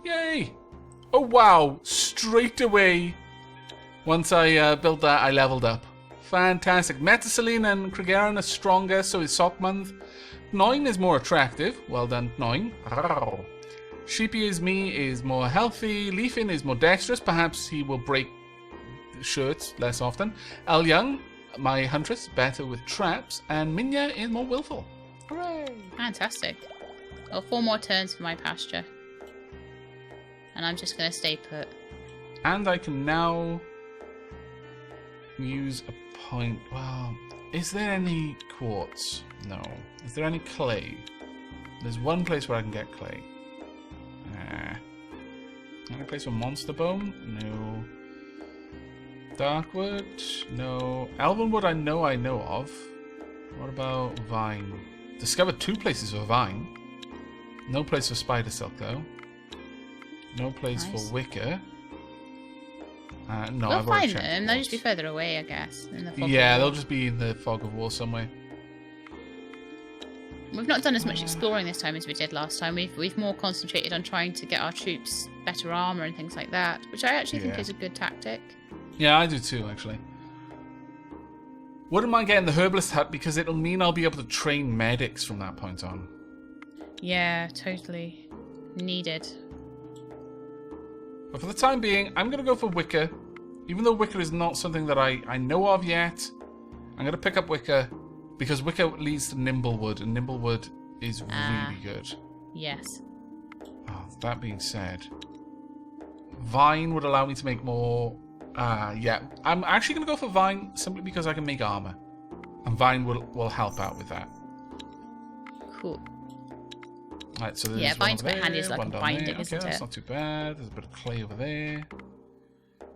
Yay! Oh wow! Straight away, once I built that, I leveled up. Fantastic. Metasaline and Krigaran are stronger, so is Sockmonth. Noin is more attractive. Well done, Noin. Sheepy is me is more healthy. Leafin is more dexterous. Perhaps he will break shirts less often. El Young, my huntress, better with traps. And Minya is more willful. Hooray! Fantastic. Well, 4 more turns for my pasture. And I'm just going to stay put. And I can now use a point. Well, is there any quartz? No. Is there any clay? There's one place where I can get clay. Any place for monster bone? No. Darkwood? No. Elvenwood I know of. What about vine? Discovered 2 places for vine. No place for spider silk though. No place for wicker. No, we'll I've already find them. They'll just be further away, I guess. In the fog yeah, of war. they'll just be in the fog of war somewhere. We've not done as much exploring this time as we did last time. We've more concentrated on trying to get our troops better armor and things like that, which I actually think is a good tactic. Yeah, I do too, actually. Wouldn't mind getting the Herbalist hut because it'll mean I'll be able to train medics from that point on. Yeah, totally. Needed. But for the time being, I'm going to go for Wicker. Even though Wicker is not something that I know of yet, I'm going to pick up Wicker because Wicker leads to Nimblewood, and Nimblewood is really good. Yes. Oh, that being said, Vine would allow me to make more... yeah, I'm actually going to go for Vine simply because I can make armor. And Vine will help out with that. Cool. Right, so yeah, Vine's quite handy as like a binding, okay, isn't that's it? not too bad. There's a bit of clay over there.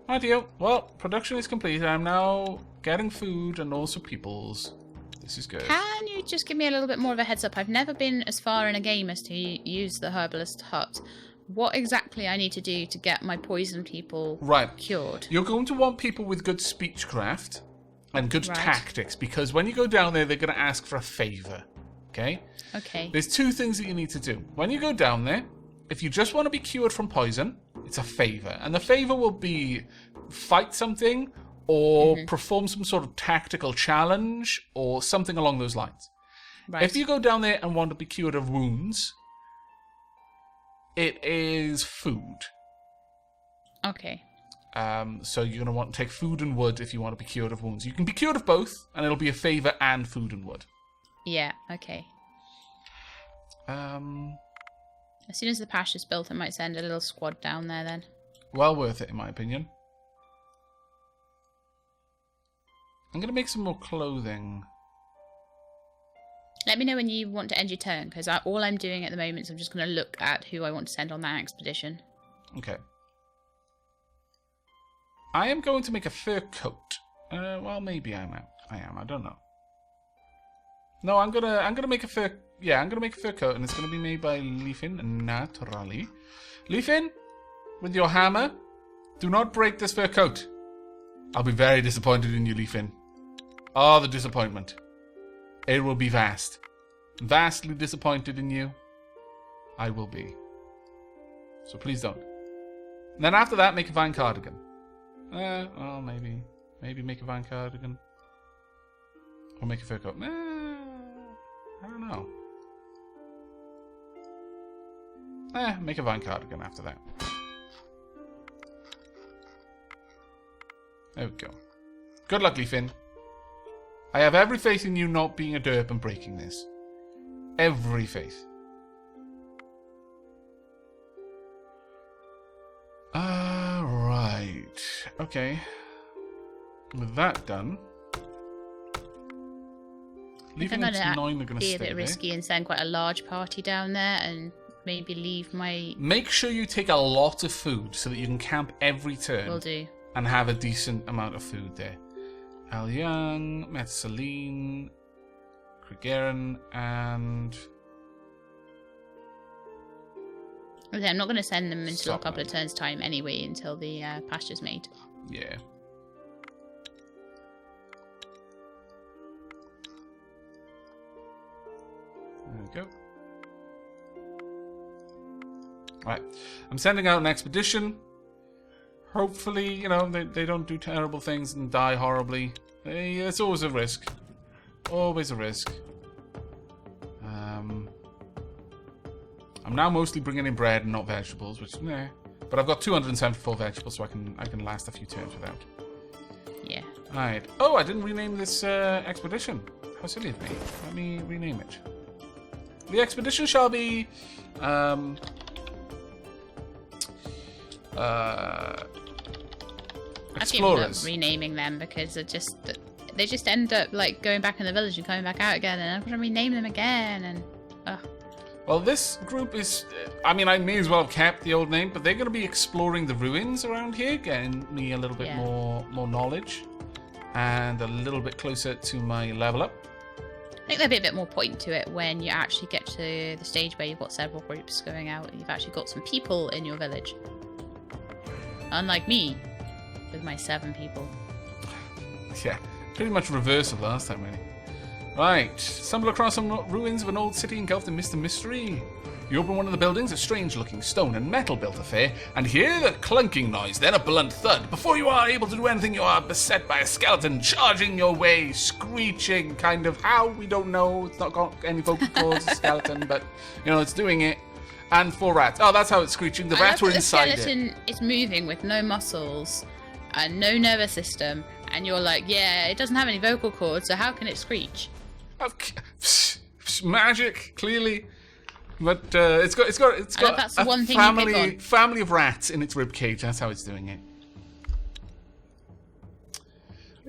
Rightio. Well, production is complete. I'm now getting food and also peoples. This is good. Can you just give me a little bit more of a heads up? I've never been as far in a game as to use the Herbalist hut. What exactly I need to do to get my poison people cured? You're going to want people with good speechcraft and good tactics, because when you go down there, they're going to ask for a favour. Okay? Okay. There's 2 things that you need to do. When you go down there, if you just want to be cured from poison, it's a favour. And the favour will be fight something or perform some sort of tactical challenge or something along those lines. Right. If you go down there and want to be cured of wounds, it is food. Okay. So you're going to want to take food and wood if you want to be cured of wounds. You can be cured of both, and it'll be a favour and food and wood. Yeah, okay. As soon as the pasture's built, I might send a little squad down there then. Well worth it, in my opinion. I'm going to make some more clothing. Let me know when you want to end your turn, because all I'm doing at the moment is I'm just going to look at who I want to send on that expedition. Okay. I am going to make a fur coat. Well, maybe I am. I don't know. No, I'm gonna make a fur. Yeah, I'm gonna make a fur coat, and it's gonna be made by Leafin naturally. Leafin, with your hammer, do not break this fur coat. I'll be very disappointed in you, Leafin. Oh, the disappointment. It will be vast. Vastly disappointed in you. I will be. So please don't. And then after that, make a vine cardigan. Well, maybe make a vine cardigan. Or make a fur coat. I don't know. Make a vine cardigan after that. There we go. Good luck, Leafin. I have every faith in you not being a derp and breaking this. Every faith. Right. Okay. With that done... I'm going to be a bit risky and send quite a large party down there and maybe leave my... Make sure you take a lot of food so that you can camp every turn. Will do. And have a decent amount of food there. Al Young, Metsaline, Krigaran, and... Okay, I'm not going to send them until a couple of turns' time anyway, until the pasture's made. Yeah. There we go. Right. I'm sending out an expedition. Hopefully, you know, they don't do terrible things and die horribly. It's always a risk. Always a risk. I'm now mostly bringing in bread and not vegetables, which, nah. But I've got 274 vegetables, so I can last a few turns without. Yeah. Alright. Oh, I didn't rename this expedition. How silly of me. Let me rename it. The expedition shall be... explorers. Renaming them because they just end up like going back in the village and coming back out again, and I'm going to rename them again. And well, this group is... I mean, I may as well have kept the old name, but they're going to be exploring the ruins around here, getting me a little bit more knowledge and a little bit closer to my level up. I think there'll be a bit more point to it when you actually get to the stage where you've got several groups going out and you've actually got some people in your village. Unlike me, with my 7 people. Yeah, pretty much reverse of last time, really. Right, stumble across some ruins of an old city engulfed in mist and mystery. You open one of the buildings, a strange-looking stone and metal-built affair, and hear the clunking noise, then a blunt thud. Before you are able to do anything, you are beset by a skeleton charging your way, screeching, kind of how, we don't know. It's not got any vocal cords, a skeleton, but, you know, it's doing it. And 4 rats. Oh, that's how it's screeching. The rats were inside it. The skeleton is moving with no muscles and no nervous system, and you're like, yeah, it doesn't have any vocal cords, so how can it screech? Magic, clearly. But it's got that's a one thing family of rats in its ribcage. That's how it's doing it.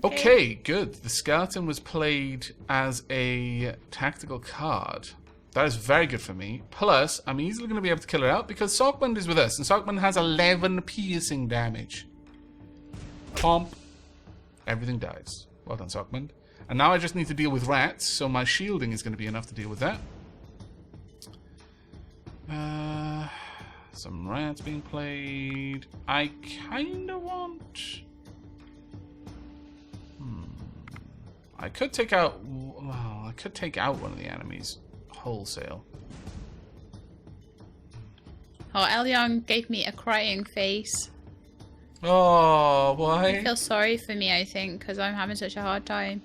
Okay, good. The skeleton was played as a tactical card. That is very good for me. Plus, I'm easily going to be able to kill her out because Sockmund is with us, and Sockmund has 11 piercing damage. Pomp. Everything dies. Well done, Sockmund. And now I just need to deal with rats, so my shielding is going to be enough to deal with that. Some rats being played. I kind of want... I could take out... Well, I could take out one of the enemies wholesale. Oh, Elyon gave me a crying face. Oh, why? You feel sorry for me, I think, because I'm having such a hard time.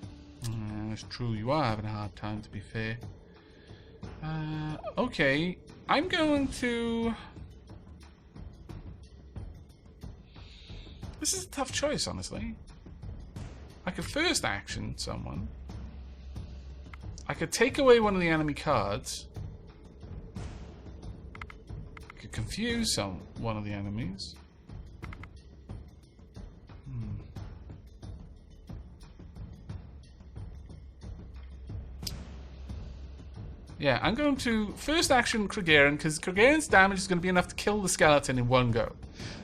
That's true. You are having a hard time, to be fair. Okay. I'm going to... This is a tough choice, honestly. I could first action someone. I could take away one of the enemy cards. I could confuse one of the enemies. Yeah, I'm going to first action Krigaren, because Krigaren's damage is going to be enough to kill the skeleton in one go.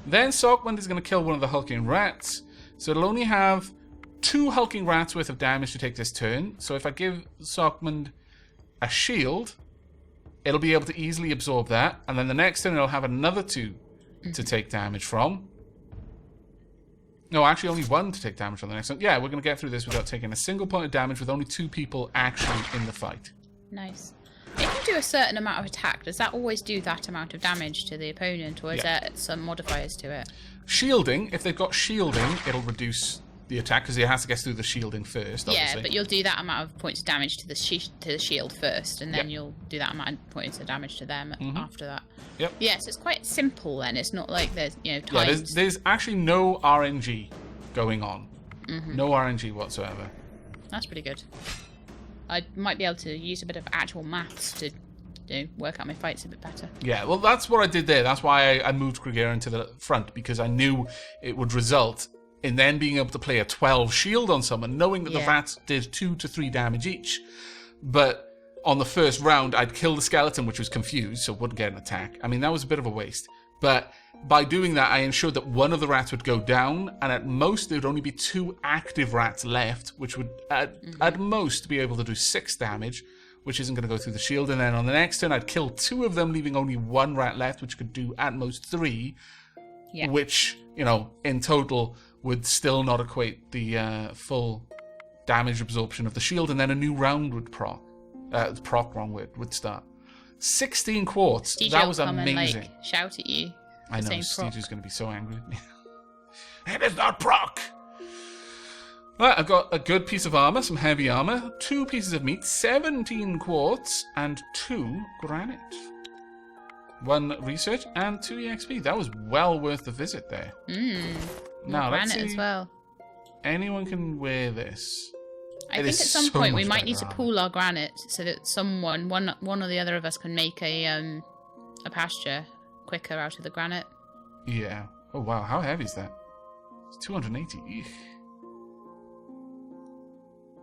Then Sockmund is going to kill one of the hulking rats, so it'll only have 2 hulking rats worth of damage to take this turn. So if I give Sockmund a shield, it'll be able to easily absorb that, and then the next turn it'll have another 2 to take damage from. No, actually only 1 to take damage from the next one. Yeah, we're going to get through this without taking a single point of damage with only 2 people actually in the fight. Nice. If you do a certain amount of attack, does that always do that amount of damage to the opponent, or is there some modifiers to it? Shielding, if they've got shielding, it'll reduce the attack, because it has to get through the shielding first, obviously. Yeah, but you'll do that amount of points of damage to the shield first, and then you'll do that amount of points of damage to them after that. Yep. Yeah, so it's quite simple then. It's not like there's, times. Yeah, there's actually no RNG going on. No RNG whatsoever. That's pretty good. I might be able to use a bit of actual maths to work out my fights a bit better. Yeah, well, that's what I did there. That's why I moved Krigaren to the front, because I knew it would result in then being able to play a 12 shield on someone, knowing that the rats did 2 to 3 damage each. But on the first round, I'd kill the skeleton, which was confused, so wouldn't get an attack. I mean, that was a bit of a waste. But by doing that, I ensured that one of the rats would go down, and at most there would only be 2 active rats left, which would at most be able to do 6 damage, which isn't going to go through the shield. And then on the next turn, I'd kill 2 of them, leaving only 1 rat left, which could do at most 3, which, in total would still not equate the full damage absorption of the shield, and then a new round would would start. 16 quartz. Steve That will was come amazing. And, like, shout at you. I know, saying Steve proc. is going to be so angry at me. It is not proc! Right, I've got a good piece of armor, some heavy armor, 2 pieces of meat, 17 quartz, and 2 granite. 1 research and 2 EXP. That was well worth the visit there. Now, let's Granite see. as well. Anyone can wear this. I think at some so point we much might need to better pool our granite so that one or the other of us can make a pasture quicker out of the granite. Yeah. Oh wow, how heavy is that? It's 280. Eek.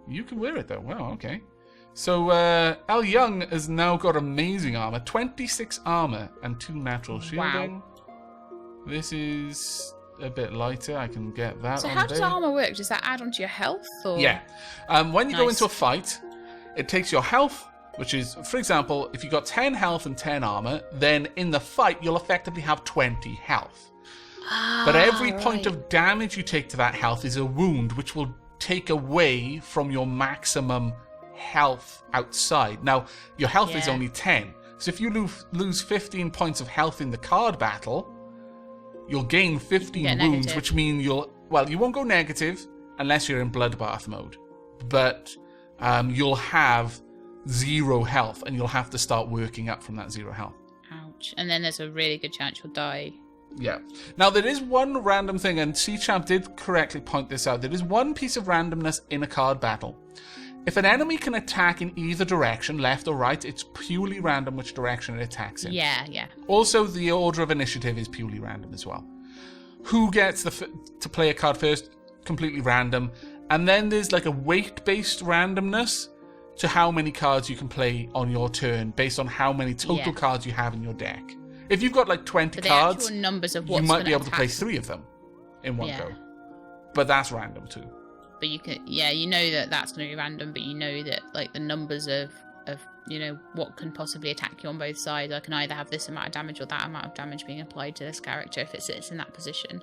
You can wear it though. Wow, okay. So Al Young has now got amazing armor, 26 armor and 2 natural shielding. Wow. This is a bit lighter. I can get that. So on how does there. armor work? Does that add onto your health? Or? Yeah. When you go Nice. into a fight, it takes your health, which is, for example, if you got 10 health and 10 armor, then in the fight you'll effectively have 20 health. But every point of damage you take to that health is a wound, which will take away from your maximum health outside. Now, your health is only 10. So if you lose 15 points of health in the card battle, you'll gain 15 wounds, negative. which mean you won't go negative unless you're in bloodbath mode. But you'll have 0 health, and you'll have to start working up from that 0 health. Ouch. And then there's a really good chance you'll die. Yeah. Now, there is one random thing, and C-Champ did correctly point this out. There is one piece of randomness in a card battle. If an enemy can attack in either direction, left or right, it's purely random which direction it attacks in. Yeah. Also, the order of initiative is purely random as well. Who gets to play a card first? Completely random. And then there's like a weight-based randomness to how many cards you can play on your turn based on how many total cards you have in your deck. If you've got like 20 cards, numbers of you might be able to play 3 of them in one go. But that's random too. But you can, you know that's going to be random, but you know that like the numbers of what can possibly attack you on both sides. I can either have this amount of damage or that amount of damage being applied to this character if it sits in that position.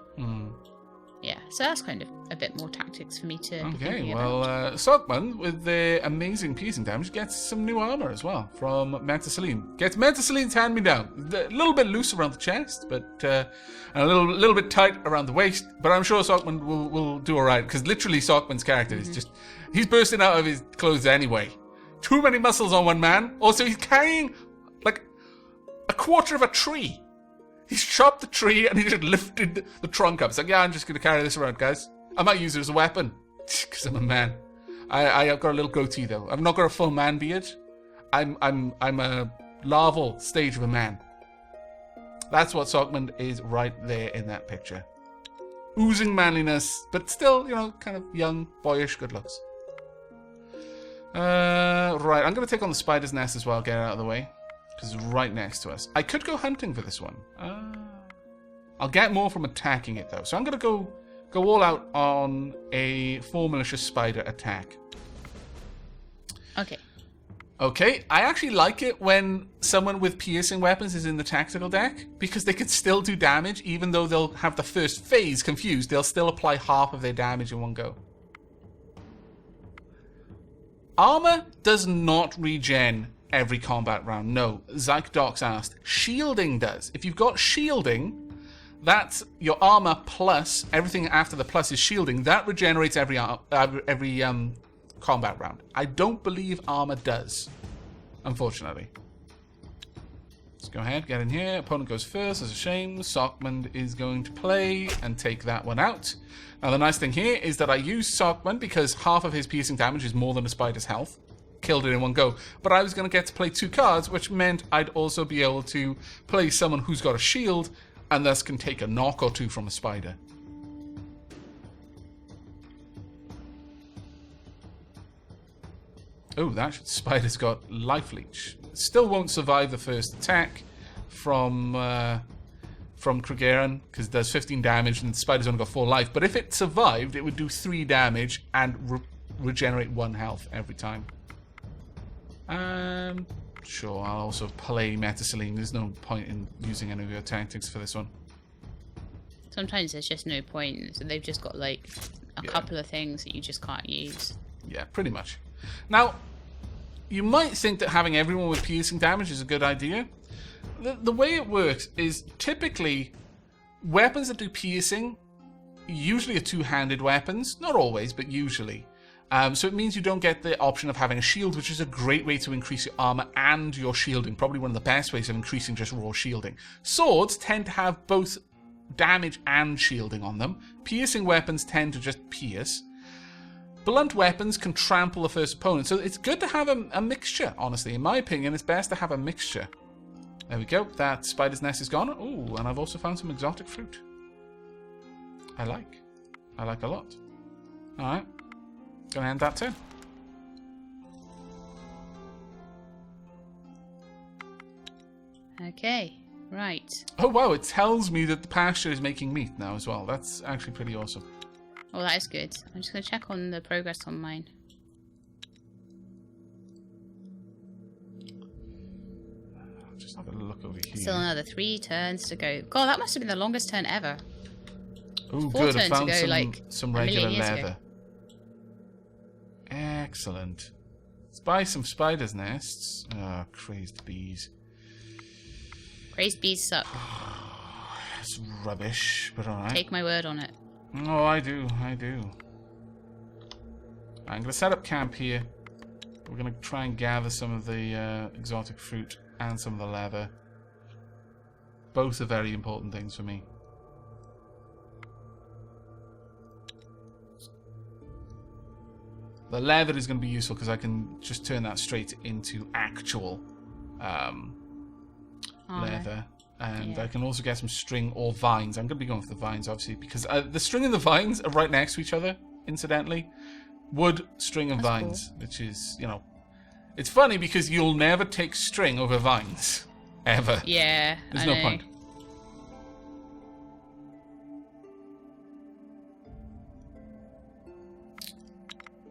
Yeah, so that's kind of a bit more tactics for me to. Okay, well, Sogman with the amazing piercing damage gets some new armor as well from Metaceline. Gets Metaceline's hand me down. A little bit loose around the chest, but and a little bit tight around the waist. But I'm sure Sogman will do all right because literally Sogman's character is just he's bursting out of his clothes anyway. Too many muscles on one man. Also, he's carrying like a quarter of a tree. He's chopped the tree and he just lifted the trunk up. It's like, I'm just going to carry this around, guys. I might use it as a weapon because I'm a man. I've got a little goatee though. I've not got a full man beard. I'm a larval stage of a man. That's what Sogman is right there in that picture. Oozing manliness, but still, kind of young, boyish, good looks. Right, I'm going to take on the spider's nest as well, get it out of the way. Because it's right next to us. I could go hunting for this one. I'll get more from attacking it, though. So I'm going to go all out on a 4 malicious spider attack. Okay, I actually like it when someone with piercing weapons is in the tactical deck, because they can still do damage, even though they'll have the first phase confused. They'll still apply half of their damage in one go. Armor does not regen every combat round. No, Zykedox asked. Shielding does. If you've got shielding, that's your armor plus everything after the plus is shielding. That regenerates every combat round. I don't believe armor does, unfortunately. Let's go ahead, get in here. Opponent goes first. That's a shame. Sockman is going to play and take that one out. Now, the nice thing here is that I use Sockman because half of his piercing damage is more than a spider's health. Killed it in one go. But I was going to get to play 2 cards, which meant I'd also be able to play someone who's got a shield and thus can take a knock or 2 from a spider. Oh, that spider's got life leech. Still won't survive the first attack from Kriegeran, because it does 15 damage and the spider's only got 4 life. But if it survived, it would do 3 damage and regenerate 1 health every time. Sure, I'll also play Metaceline. There's no point in using any of your tactics for this one. Sometimes there's just no point. So they've just got like a couple of things that you just can't use. Yeah, pretty much. Now, you might think that having everyone with piercing damage is a good idea. The way it works is typically weapons that do piercing usually are two-handed weapons. Not always, but usually. So it means you don't get the option of having a shield, which is a great way to increase your armor and your shielding. Probably one of the best ways of increasing just raw shielding. Swords tend to have both damage and shielding on them. Piercing weapons tend to just pierce. Blunt weapons can trample the first opponent. So it's good to have a mixture, honestly. In my opinion, it's best to have a mixture. There we go. That spider's nest is gone. Ooh, and I've also found some exotic fruit. I like a lot. Alright. Gonna end that turn. Okay, right. Oh wow, it tells me that the pasture is making meat now as well. That's actually pretty awesome. Oh, that is good. I'm just going to check on the progress on mine. I'll just have a look over here. Still another 3 turns to go. God, that must have been the longest turn ever. Oh, 4 good. I turns found ago, like some a regular million years leather. ago. Excellent. Let's buy some spiders' nests. Oh, crazed bees. Crazed bees suck. It's rubbish, but alright. Take my word on it. Oh, I do. I'm going to set up camp here. We're going to try and gather some of the exotic fruit and some of the leather. Both are very important things for me. The leather is going to be useful because I can just turn that straight into actual leather. And I can also get some string or vines. I'm going to be going for the vines, obviously, because the string and the vines are right next to each other, incidentally. Wood, string, and vines, cool. Which is, you know... It's funny because you'll never take string over vines. Ever. Yeah, There's no point.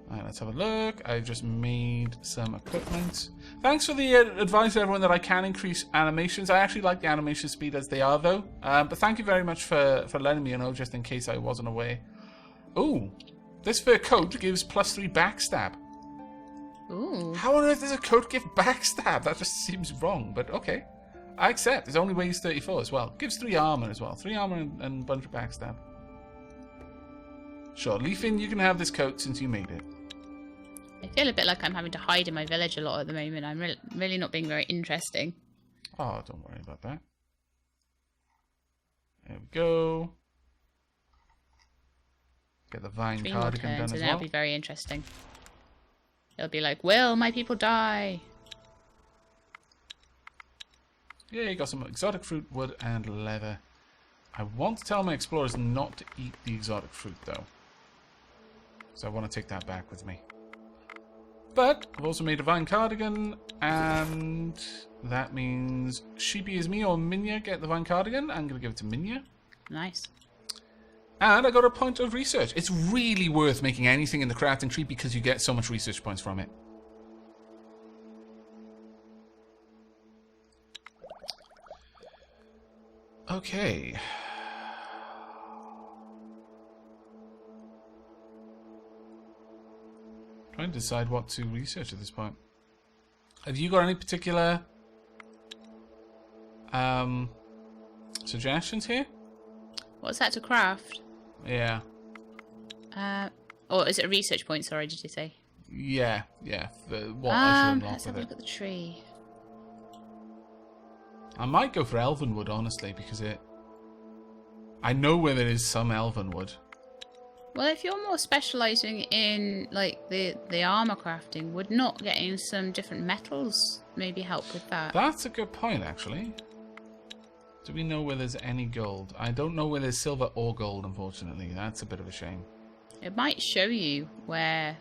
Alright, let's have a look. I've just made some equipment. Thanks for the advice, everyone, that I can increase animations. I actually like the animation speed as they are, though. But thank you very much for letting me know, just in case I wasn't aware. Ooh, this fur coat gives +3 backstab. Ooh. How on earth does a coat give backstab? That just seems wrong, but okay. I accept. It only weighs 34 as well. Gives 3 armor as well. 3 armor and a bunch of backstab. Sure, Leafin, you can have this coat since you made it. I feel a bit like I'm having to hide in my village a lot at the moment. I'm really not being very interesting. Oh, don't worry about that. There we go. Get the vine 3 cardigan more turns, done as and well. that'll be very interesting. It'll be like, will my people die? Yeah, you got some exotic fruit, wood, and leather. I want to tell my explorers not to eat the exotic fruit, though. So I want to take that back with me. But I've also made a vine cardigan, and that means Sheepy is me or Minya get the vine cardigan. I'm going to give it to Minya. Nice. And I got a point of research. It's really worth making anything in the crafting tree because you get so much research points from it. Okay. Trying to decide what to research at this point. Have you got any particular suggestions here? What's that to craft? Yeah. Or is it a research point? Sorry, did you say? Yeah. What I should unlock let's have a with look it. at the tree. I might go for elvenwood, honestly, because I know where there is some elvenwood. Well, if you're more specialising in like the armor crafting, would not getting some different metals maybe help with that? That's a good point, actually. Do we know where there's any gold? I don't know where there's silver or gold, unfortunately. That's a bit of a shame. It might show you where.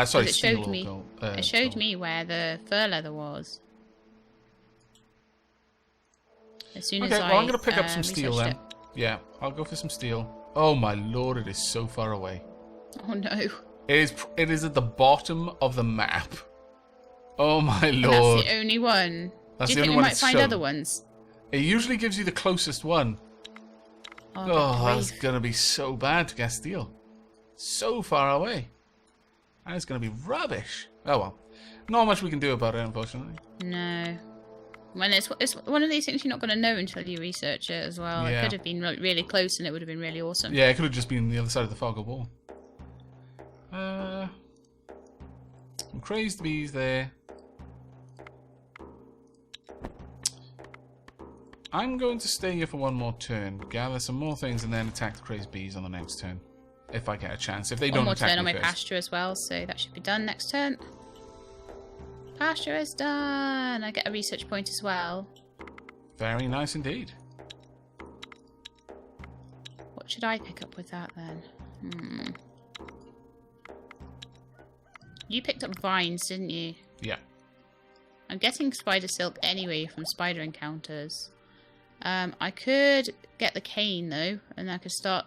Sorry, it steel showed or me. gold. It showed gold. me where the fur leather was. As soon as Okay, well, I'm going to pick up some steel then. it. Yeah, I'll go for some steel. Oh my lord, it is so far away. Oh no. It is at the bottom of the map. Oh my And lord. that's the only one. That's Do you the think only we one might it's find shown. other ones? It usually gives you the closest one. Oh, that's going to be so bad to get steel. So far away. That is going to be rubbish. Oh well. Not much we can do about it, unfortunately. No. When it's one of these things you're not going to know until you research it as well. Yeah. It could have been really close and it would have been really awesome. Yeah, it could have just been the other side of the fog or wall. Some crazed bees there. I'm going to stay here for one more turn, gather some more things, and then attack the crazed bees on the next turn. If I get a chance. If they don't attack me on my first. pasture as well, so that should be done next turn. Pasture is done. I get a research point as well. Very nice indeed. What should I pick up with that then? You picked up vines, didn't you? Yeah. I'm getting spider silk anyway from spider encounters. I could get the cane though, and I could start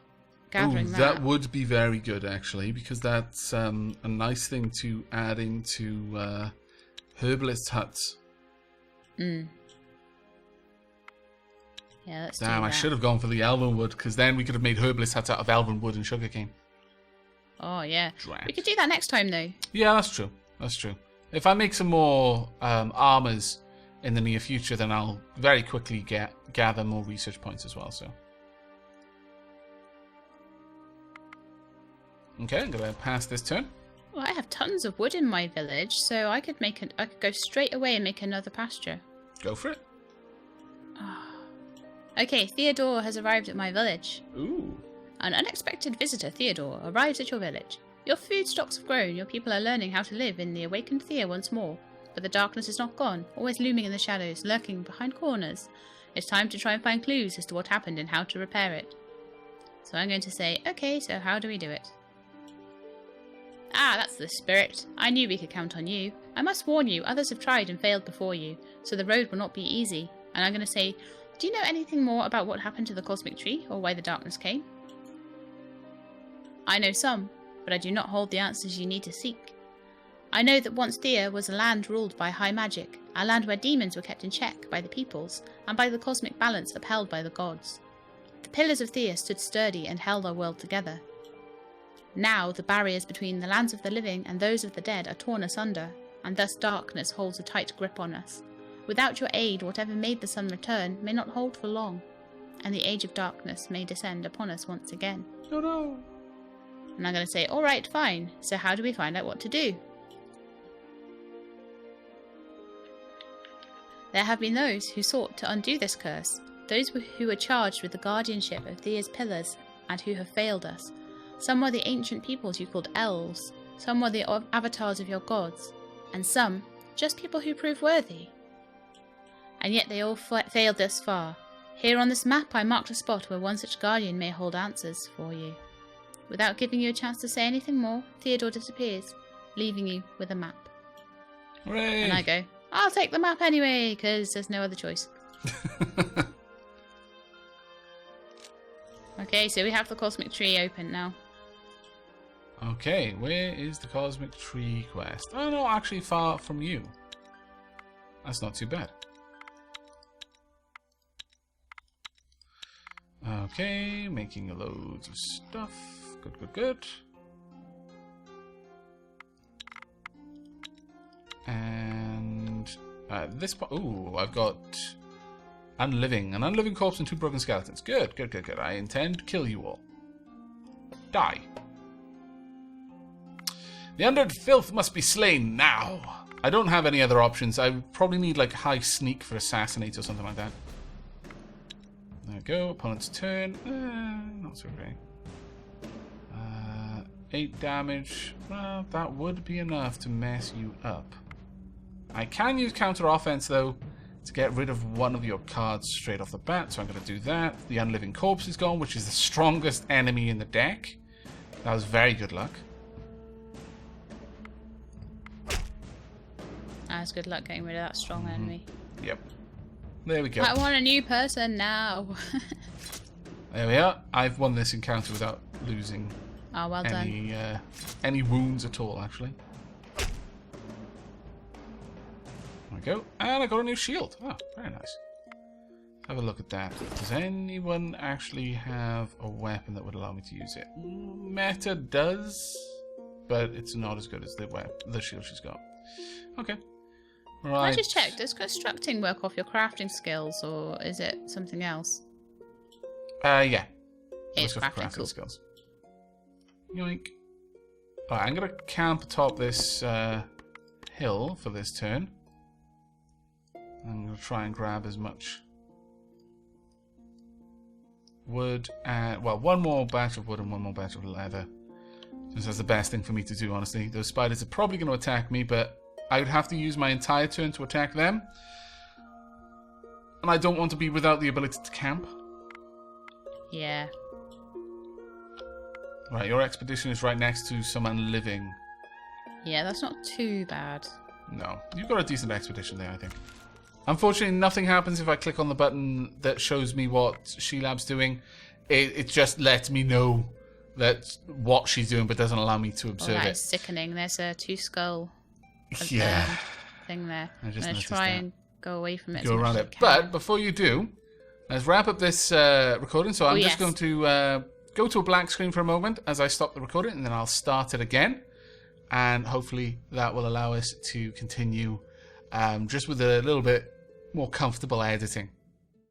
gathering that. That would be very good actually, because that's a nice thing to add into herbalist huts. Yeah, let's do Damn, that. I should have gone for the elven wood, because then we could have made herbalist huts out of elven wood and sugarcane. Oh yeah. Drat. We could do that next time though. Yeah, that's true. That's true. If I make some more armors in the near future, then I'll very quickly gather more research points as well. So, okay, I'm gonna pass this turn. Well, I have tons of wood in my village, so I could go straight away and make another pasture. Go for it. Okay, Theodore has arrived at my village. Ooh. An unexpected visitor, Theodore, arrives at your village. Your food stocks have grown, your people are learning how to live in the awakened Thea once more. But the darkness is not gone, always looming in the shadows, lurking behind corners. It's time to try and find clues as to what happened and how to repair it. So I'm going to say, okay, so how do we do it? Ah, that's the spirit. I knew we could count on you. I must warn you, others have tried and failed before you, so the road will not be easy. And I'm going to say, do you know anything more about what happened to the cosmic tree, or why the darkness came? I know some, but I do not hold the answers you need to seek. I know that once Thea was a land ruled by high magic, a land where demons were kept in check by the peoples, and by the cosmic balance upheld by the gods. The pillars of Thea stood sturdy and held our world together. Now the barriers between the lands of the living and those of the dead are torn asunder, and thus darkness holds a tight grip on us. Without your aid, whatever made the sun return may not hold for long, and the age of darkness may descend upon us once again. Oh no. And I'm going to say, alright, fine, so how do we find out what to do? There have been those who sought to undo this curse, those who were charged with the guardianship of Thea's pillars, and who have failed us. Some were the ancient peoples you called elves, some were the avatars of your gods, and some, just people who proved worthy. And yet they all failed thus far. Here on this map I marked a spot where one such guardian may hold answers for you. Without giving you a chance to say anything more, Theodore disappears, leaving you with a map. Hooray! And I go, I'll take the map anyway, because there's no other choice. Okay, so we have the cosmic tree open now. Okay, where is the cosmic tree quest? Oh no, actually far from you. That's not too bad. Okay, making loads of stuff. Good, good, good. And this part. Ooh, I've got an unliving corpse and 2 broken skeletons. Good, good, good, good. I intend to kill you all. Die. The undead filth must be slain now. I don't have any other options. I probably need like high sneak for assassinate or something like that. There we go. Opponent's turn. Not so great. 8 damage. Well, that would be enough to mess you up. I can use counter offense though to get rid of one of your cards straight off the bat, so I'm going to do that. The unliving corpse is gone, which is the strongest enemy in the deck. That was very good luck. That's good luck getting rid of that strong enemy. Yep. There we go. I want a new person now. There we are. I've won this encounter without losing Oh, well done. any wounds at all, actually. There we go. And I got a new shield. Oh, very nice. Have a look at that. Does anyone actually have a weapon that would allow me to use it? Meta does, but it's not as good as the shield she's got. Okay. Can Right. I just check, does constructing work off your crafting skills, or is it something else? Yeah. It's Let's go for crafting, cool. skills. Yoink. Alright, I'm going to camp atop this hill for this turn. I'm going to try and grab as much wood and, well, one more batch of wood and one more batch of leather. This is the best thing for me to do, honestly. Those spiders are probably going to attack me, but I would have to use my entire turn to attack them. And I don't want to be without the ability to camp. Yeah. Right, your expedition is right next to some unliving. Yeah, that's not too bad. No, you've got a decent expedition there, I think. Unfortunately, nothing happens if I click on the button that shows me what Shelab's doing. It just lets me know that what she's doing, but doesn't allow me to observe That it. is sickening. There's a 2-skull Yeah. thing there. I just I'm going to noticed try that. and go away from it. Go as much around as I it. can. But before you do, let's wrap up this recording. So I'm just yes. going to go to a black screen for a moment as I stop the recording, and then I'll start it again. And hopefully that will allow us to continue just with a little bit more comfortable editing.